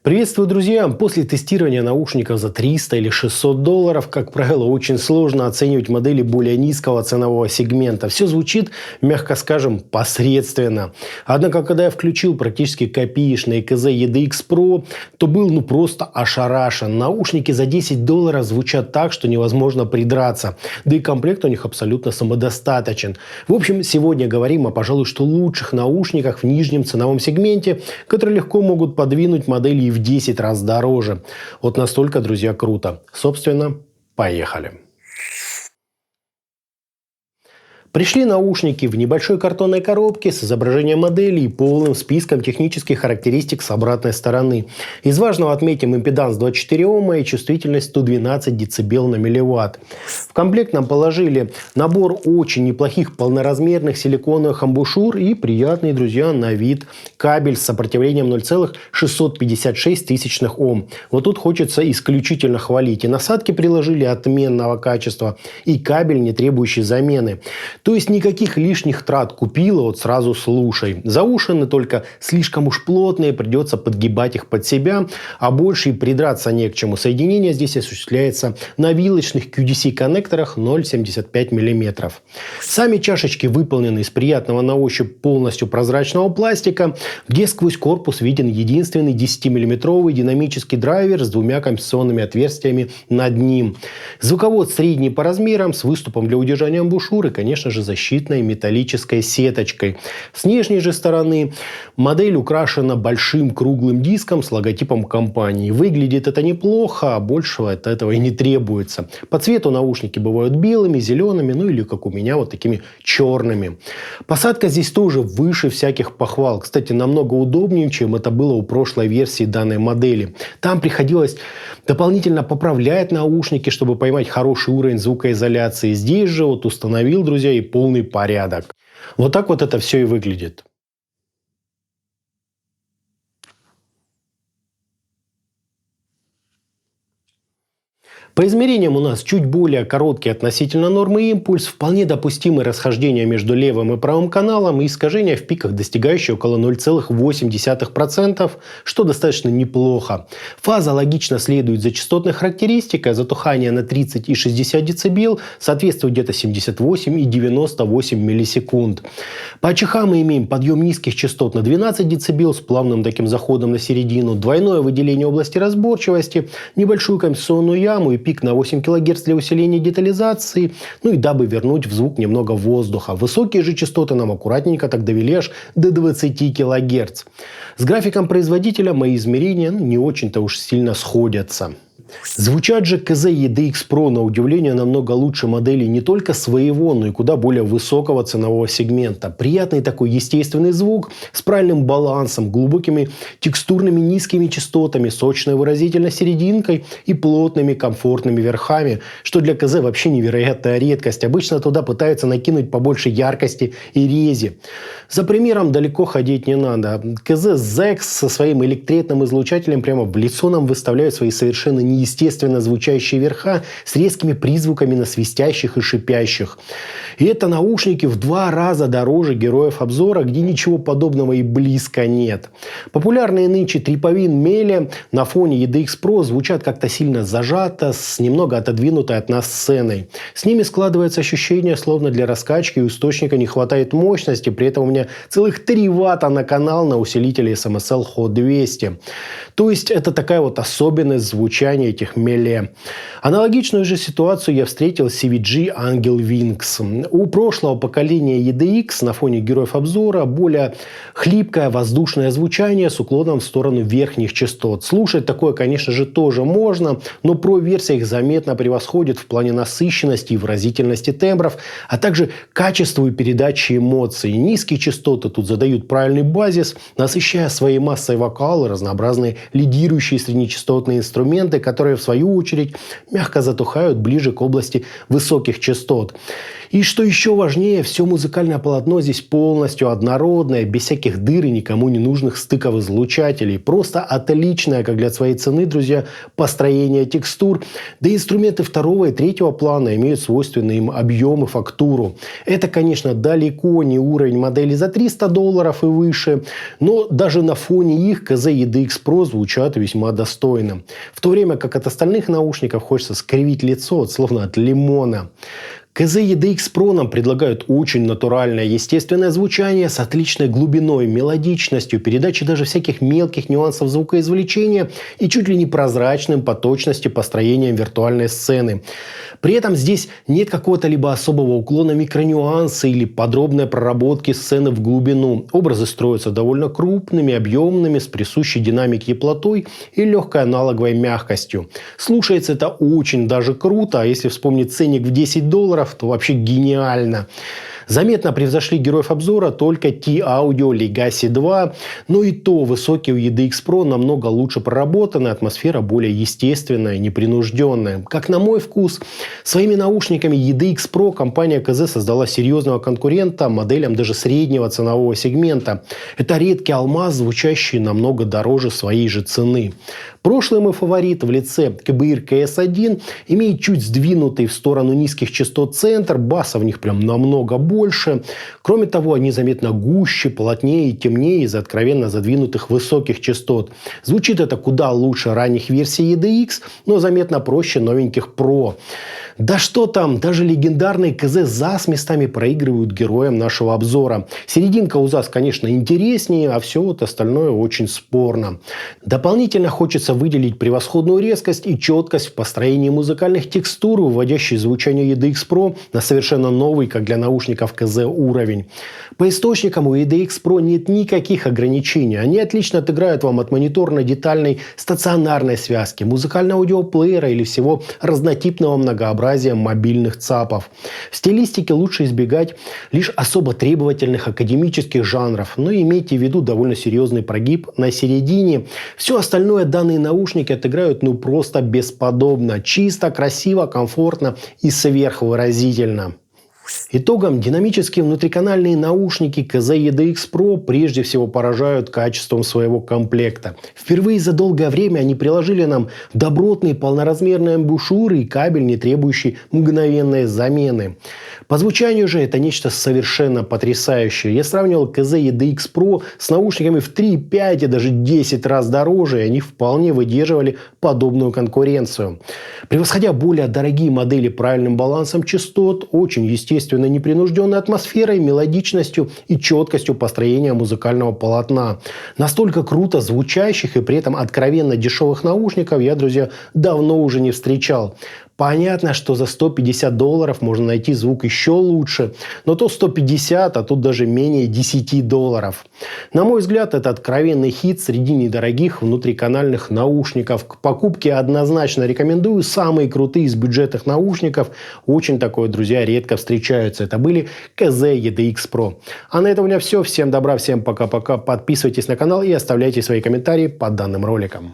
Приветствую, друзья! После тестирования наушников за 300 или 600 долларов, как правило, очень сложно оценивать модели более низкого ценового сегмента. Все звучит, мягко скажем, посредственно. Однако, когда я включил практически копеечный КЗ EDX Pro, то был просто ошарашен. Наушники за 10 долларов звучат так, что невозможно придраться. Да и комплект у них абсолютно самодостаточен. В общем, сегодня говорим о, пожалуй, что лучших наушниках в нижнем ценовом сегменте, которые легко могут подвинуть модели и в 10 раз дороже. Вот настолько, друзья, круто. Собственно, поехали. Пришли наушники в небольшой картонной коробке с изображением модели и полным списком технических характеристик с обратной стороны. Из важного отметим импеданс 24 Ома и чувствительность 112 дБ на милливатт. В комплект нам положили набор очень неплохих полноразмерных силиконовых амбушюр и приятный, друзья, на вид кабель с сопротивлением 0,656 Ом. Вот тут хочется исключительно хвалить. И насадки приложили отменного качества, и кабель, не требующий замены. То есть никаких лишних трат. Купила, вот сразу слушай. Заушины только слишком уж плотные, придется подгибать их под себя, а больше и придраться не к чему. Соединение здесь осуществляется на вилочных QDC-коннекторах 0,75 мм. Сами чашечки выполнены из приятного на ощупь полностью прозрачного пластика, где сквозь корпус виден единственный 10-мм динамический драйвер с двумя компенсационными отверстиями над ним. Звуковод средний по размерам, с выступом для удержания амбушюры, конечно же, защитной металлической сеточкой. С внешней же стороны модель украшена большим круглым диском с логотипом компании. Выглядит это неплохо, а большего от этого и не требуется. По цвету наушники бывают белыми, зелеными, ну или, как у меня, вот такими черными. Посадка здесь тоже выше всяких похвал. Кстати, намного удобнее, чем это было у прошлой версии данной модели. Там приходилось дополнительно поправлять наушники, чтобы поймать хороший уровень звукоизоляции. Здесь же вот установил, друзья, и полный порядок. Вот так вот это все и выглядит. По измерениям у нас чуть более короткий относительно нормы импульс, вполне допустимые расхождения между левым и правым каналом и искажения в пиках, достигающие около 0,8%, что достаточно неплохо. Фаза логично следует за частотной характеристикой, затухание на 30 и 60 дБ соответствует где-то 78 и 98 миллисекунд. По АЧХ мы имеем подъем низких частот на 12 дБ с плавным таким заходом на середину, двойное выделение области разборчивости, небольшую компенсационную яму и пик на 8 кГц для усиления детализации, ну и дабы вернуть в звук немного воздуха. Высокие же частоты нам аккуратненько так довели аж до 20 кГц. С графиком производителя мои измерения не очень-то уж сильно сходятся. Звучат же КЗ EDX Pro на удивление намного лучше моделей не только своего, но и куда более высокого ценового сегмента. Приятный такой естественный звук с правильным балансом, глубокими текстурными низкими частотами, сочной выразительной серединкой и плотными комфортными верхами, что для КЗ вообще невероятная редкость. Обычно туда пытаются накинуть побольше яркости и рези. За примером далеко ходить не надо. КЗ ZEX со своим электретным излучателем прямо в лицо нам выставляют свои совершенно неестественно звучащие верха с резкими призвуками на свистящих и шипящих. И это наушники в 2 раза дороже героев обзора, где ничего подобного и близко нет. Популярные нынче триповин Мели на фоне EDX Pro звучат как-то сильно зажато, с немного отодвинутой от нас сценой. С ними складывается ощущение, словно для раскачки у источника не хватает мощности, при этом у меня целых 3 ватта на канал на усилителе SMSL Hot 200. То есть это такая вот особенность звучания этих Мели. Аналогичную же ситуацию я встретил с CVG Angel Wings. У прошлого поколения EDX на фоне героев обзора более хлипкое воздушное звучание с уклоном в сторону верхних частот. Слушать такое, конечно же, тоже можно, но Pro-версия их заметно превосходит в плане насыщенности и выразительности тембров, а также качеству и передачи эмоций. Низкие частоты тут задают правильный базис, насыщая своей массой вокалы разнообразные лидирующие среднечастотные инструменты, которые в свою очередь мягко затухают ближе к области высоких частот. И что еще важнее, все музыкальное полотно здесь полностью однородное, без всяких дыр и никому не нужных стыков излучателей. Просто отличное, как для своей цены, друзья, построение текстур. Да и инструменты второго и третьего плана имеют свойственный им объем и фактуру. Это, конечно, далеко не уровень модели за $300 и выше, но даже на фоне их КЗ EDX Pro звучат весьма достойно. В то время как от остальных наушников хочется скривить лицо, словно от лимона. КЗ EDX Pro нам предлагают очень натуральное, естественное звучание с отличной глубиной, мелодичностью, передачей даже всяких мелких нюансов звукоизвлечения и чуть ли не прозрачным по точности построением виртуальной сцены. При этом здесь нет какого-то либо особого уклона микронюанса или подробной проработки сцены в глубину. Образы строятся довольно крупными, объемными, с присущей динамикой теплотой и легкой аналоговой мягкостью. Слушается это очень даже круто, а если вспомнить ценник в $10, то вообще гениально. Заметно превзошли героев обзора только T-Audio Legacy 2, но и то высокие у EDX Pro намного лучше проработаны, атмосфера более естественная, непринужденная. Как на мой вкус, своими наушниками EDX Pro компания КЗ создала серьезного конкурента моделям даже среднего ценового сегмента. Это редкий алмаз, звучащий намного дороже своей же цены. Прошлый мой фаворит в лице КБИР КС-1 имеет чуть сдвинутый в сторону низких частот центр, баса в них прям намного больше. Кроме того, они заметно гуще, плотнее и темнее из-за откровенно задвинутых высоких частот. Звучит это куда лучше ранних версий EDX, но заметно проще новеньких Pro. Да что там, даже легендарные КЗ ЗАС местами проигрывают героям нашего обзора. Серединка у ЗАС, конечно, интереснее, а все вот остальное очень спорно. Дополнительно хочется выделить превосходную резкость и четкость в построении музыкальных текстур, выводящие звучание EDX Pro на совершенно новый, как для наушников КЗ, уровень. По источникам у EDX Pro нет никаких ограничений. Они отлично отыграют вам от мониторно-детальной стационарной связки, музыкального аудиоплеера или всего разнотипного многообразия мобильных ЦАПов. В стилистике лучше избегать лишь особо требовательных академических жанров, но имейте в виду довольно серьезный прогиб на середине. Все остальное данные наушники отыграют просто бесподобно, чисто, красиво, комфортно и сверхвыразительно. Итогом, динамические внутриканальные наушники КЗ EDX Pro прежде всего поражают качеством своего комплекта. Впервые за долгое время они приложили нам добротные полноразмерные амбушюры и кабель, не требующий мгновенной замены. По звучанию же это нечто совершенно потрясающее. Я сравнивал КЗ EDX Pro с наушниками в 3, 5 и даже 10 раз дороже, и они вполне выдерживали подобную конкуренцию. Превосходя более дорогие модели правильным балансом частот, очень естественно непринужденной атмосферой, мелодичностью и четкостью построения музыкального полотна. Настолько круто звучащих и при этом откровенно дешевых наушников я, друзья, давно уже не встречал. Понятно, что за $150 можно найти звук еще лучше, но то 150, а тут даже менее $10. На мой взгляд, это откровенный хит среди недорогих внутриканальных наушников. К покупке однозначно рекомендую. Самые крутые из бюджетных наушников. Очень такое, друзья, редко встречаются. Это были КЗ EDX Pro. А на этом у меня все. Всем добра, всем пока-пока. Подписывайтесь на канал и оставляйте свои комментарии под данным роликом.